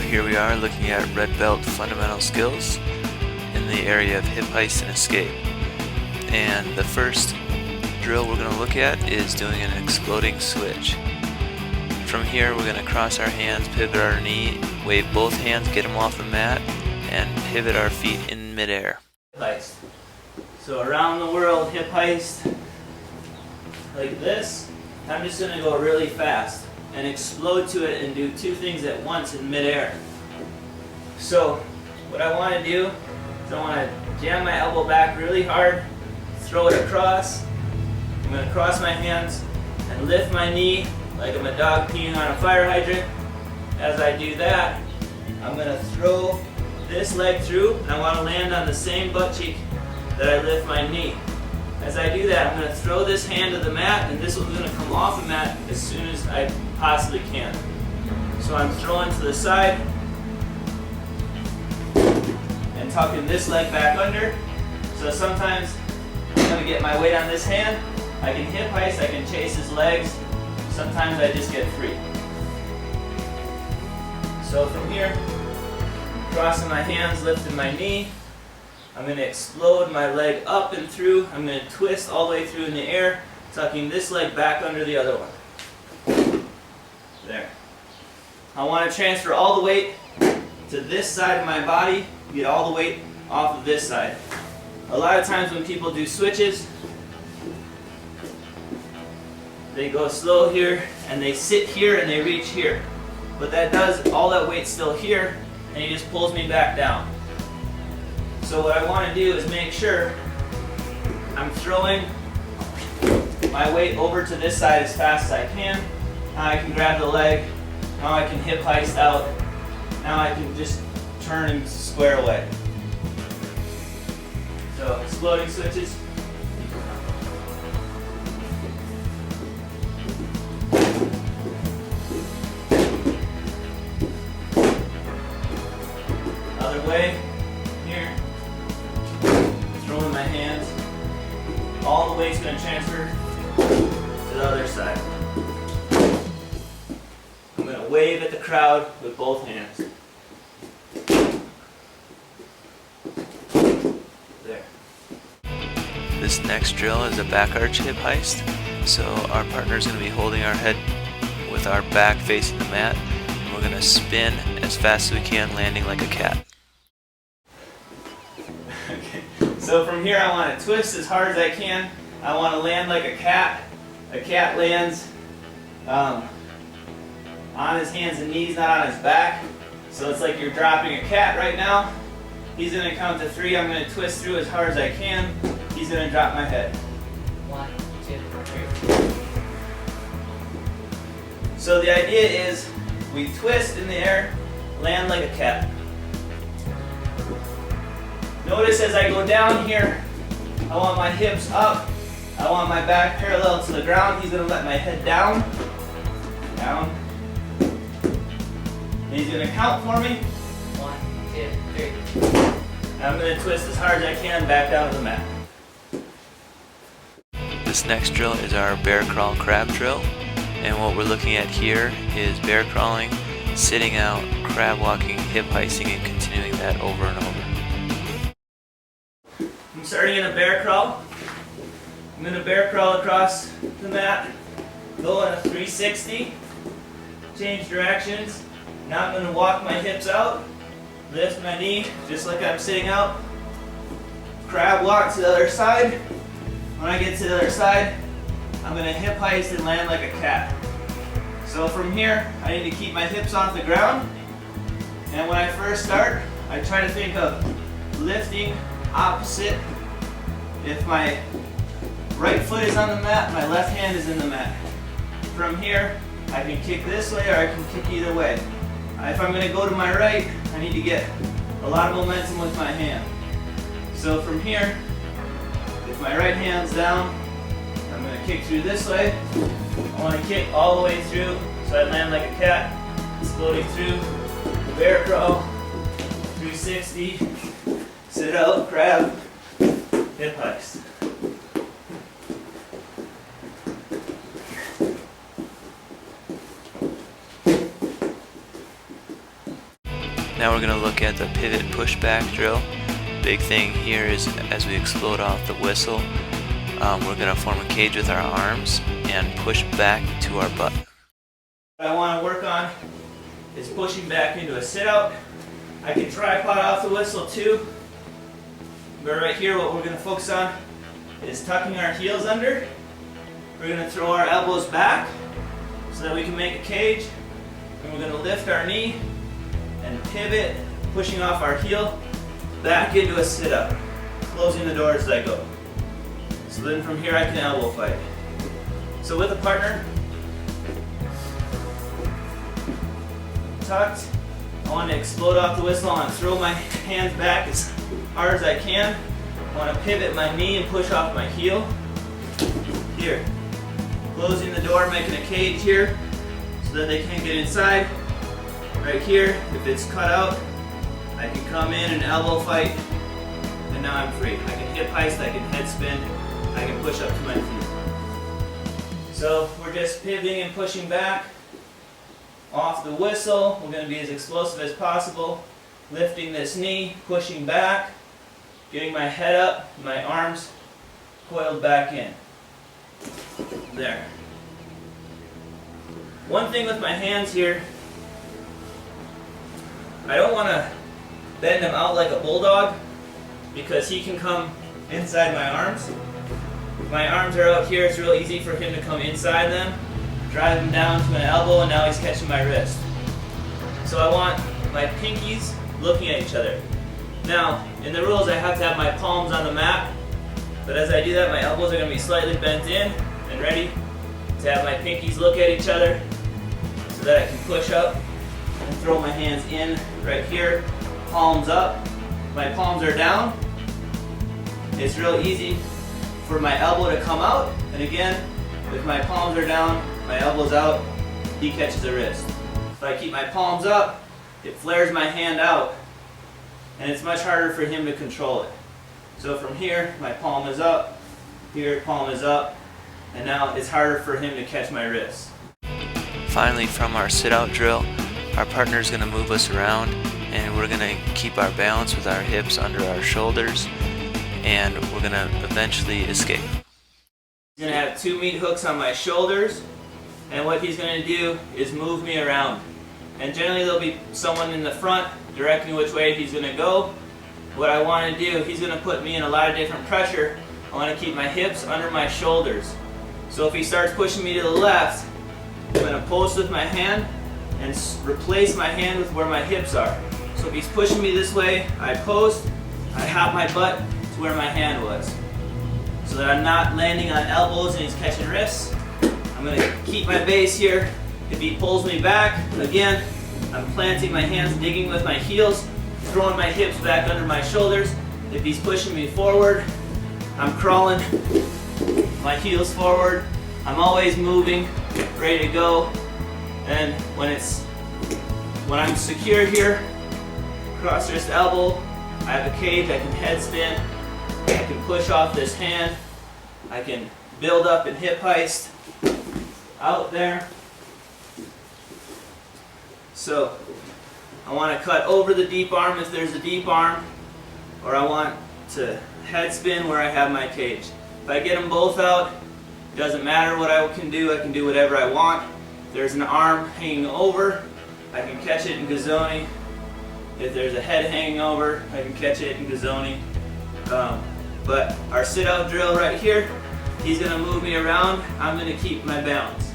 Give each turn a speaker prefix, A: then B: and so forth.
A: here we are looking at red belt fundamental skills in the area of hip heist and escape. And the first drill we're going to look at is doing an exploding switch. From here we're going to cross our hands, pivot our knee, wave both hands, get them off the mat, and pivot our feet in midair.
B: Heist. So around the world, hip heist, like this. I'm just going to go really fast and explode to it and do two things at once in midair. So what I want to do is I want to jam my elbow back really hard, throw it across. I'm going to cross my hands and lift my knee like I'm a dog peeing on a fire hydrant. As I do that, I'm going to throw this leg through, and I want to land on the same butt cheek that I lift my knee. As I do that, I'm going to throw this hand to the mat, and this one's going to come off the mat as soon as I possibly can. So I'm throwing to the side and tucking this leg back under. So sometimes I'm going to get my weight on this hand. I can hip heist, I can chase his legs. Sometimes I just get free. So from here, crossing my hands, lifting my knee, I'm going to explode my leg up and through. I'm going to twist all the way through in the air, tucking this leg back under the other one. There. I want to transfer all the weight to this side of my body, get all the weight off of this side. A lot of times when people do switches, they go slow here and they sit here and they reach here. But that does, all that weight's still here, and he just pulls me back down. So what I want to do is make sure I'm throwing my weight over to this side as fast as I can. Now I can grab the leg. Now I can hip heist out. Now I can just turn and square away. So exploding switches. Other way. Here. Throwing my hands. All the weight's going to transfer to the other side. I'm going to wave at the crowd with both hands. There.
A: This next drill is a back arch hip heist. So our partner is going to be holding our head with our back facing the mat, and we're going to spin as fast as we can, landing like a cat.
B: Okay. So from here I want to twist as hard as I can. I want to land like a cat. A cat lands on his hands and knees, not on his back. So it's like you're dropping a cat right now. He's going to count to 3. I'm going to twist through as hard as I can. He's going to drop my head.
C: 1, 2, 3.
B: So the idea is we twist in the air, land like a cat. Notice as I go down here, I want my hips up. I want my back parallel to the ground. He's going to let my head down. Down. And he's going to count for me.
C: 1, 2, 3.
B: And I'm going to twist as hard as I can back down to the mat.
A: This next drill is our bear crawl crab drill, and what we're looking at here is bear crawling, sitting out, crab walking, hip heisting, and continuing that over and over.
B: I'm starting in a bear crawl. I'm going to bear crawl across the mat, go in a 360, change directions. Now I'm going to walk my hips out, lift my knee just like I'm sitting out, crab walk to the other side. When I get to the other side, I'm going to hip heist and land like a cat. So from here, I need to keep my hips off the ground. And when I first start, I try to think of lifting opposite. If my right foot is on the mat, my left hand is in the mat. From here, I can kick this way or I can kick either way. If I'm going to go to my right, I need to get a lot of momentum with my hand. So from here, if my right hand's down, I'm going to kick through this way. I want to kick all the way through so I land like a cat, exploding through, bear crawl, 360, sit out, crab, hip heist.
A: Now we're going to look at the pivot pushback drill. Big thing here is as we explode off the whistle, we're going to form a cage with our arms and push back to our butt.
B: What I want to work on is pushing back into a sit-out. I can tripod off the whistle too, but right here what we're going to focus on is tucking our heels under. We're going to throw our elbows back so that we can make a cage, and we're going to lift our knee and pivot, pushing off our heel back into a sit-up, closing the door as I go. So then from here I can elbow fight. So with a partner, tucked, I want to explode off the whistle. I want to throw my hands back as hard as I can. I want to pivot my knee and push off my heel. Here. Closing the door, making a cage here so that they can't get inside. Right here, if it's cut out, I can come in and elbow fight, and now I'm free. I can hip heist, I can head spin, I can push up to my feet. So we're just pivoting and pushing back off the whistle. We're going to be as explosive as possible. Lifting this knee, pushing back, getting my head up, my arms coiled back in. There. One thing with my hands here, I don't want to bend them out like a bulldog because he can come inside my arms. If my arms are out here, it's real easy for him to come inside them, drive him down to an elbow, and now he's catching my wrist. So I want my pinkies looking at each other. Now, in the rules I have to have my palms on the mat, but as I do that my elbows are going to be slightly bent in and ready to have my pinkies look at each other so that I can push up and throw my hands in right here, palms up. My palms are down. It's real easy for my elbow to come out, and again, if my palms are down, my elbow's out, he catches a wrist. If I keep my palms up, it flares my hand out, and it's much harder for him to control it. So from here, my palm is up, here, palm is up, and now it's harder for him to catch my wrist.
A: Finally, from our sit-out drill, our partner is going to move us around, and we're going to keep our balance with our hips under our shoulders, and we're going to eventually escape.
B: He's going to have 2 meat hooks on my shoulders, and what he's going to do is move me around. And generally there'll be someone in the front directing which way he's going to go. What I want to do, he's going to put me in a lot of different pressure. I want to keep my hips under my shoulders. So if he starts pushing me to the left, I'm going to post with my hand and replace my hand with where my hips are. So if he's pushing me this way, I post, I hop my butt to where my hand was. So that I'm not landing on elbows and he's catching wrists. I'm going to keep my base here. If he pulls me back, again, I'm planting my hands, digging with my heels, throwing my hips back under my shoulders. If he's pushing me forward, I'm crawling my heels forward. I'm always moving, ready to go. And when I'm secure here, cross wrist elbow, I have a cage, I can head spin, I can push off this hand, I can build up and hip heist out there. So I want to cut over the deep arm if there's a deep arm, or I want to head spin where I have my cage. If I get them both out, it doesn't matter what I can do whatever I want. If there's an arm hanging over, I can catch it in Gazzoni. If there's a head hanging over, I can catch it in Gazzoni. But our sit-out drill right here, he's going to move me around, I'm going to keep my balance.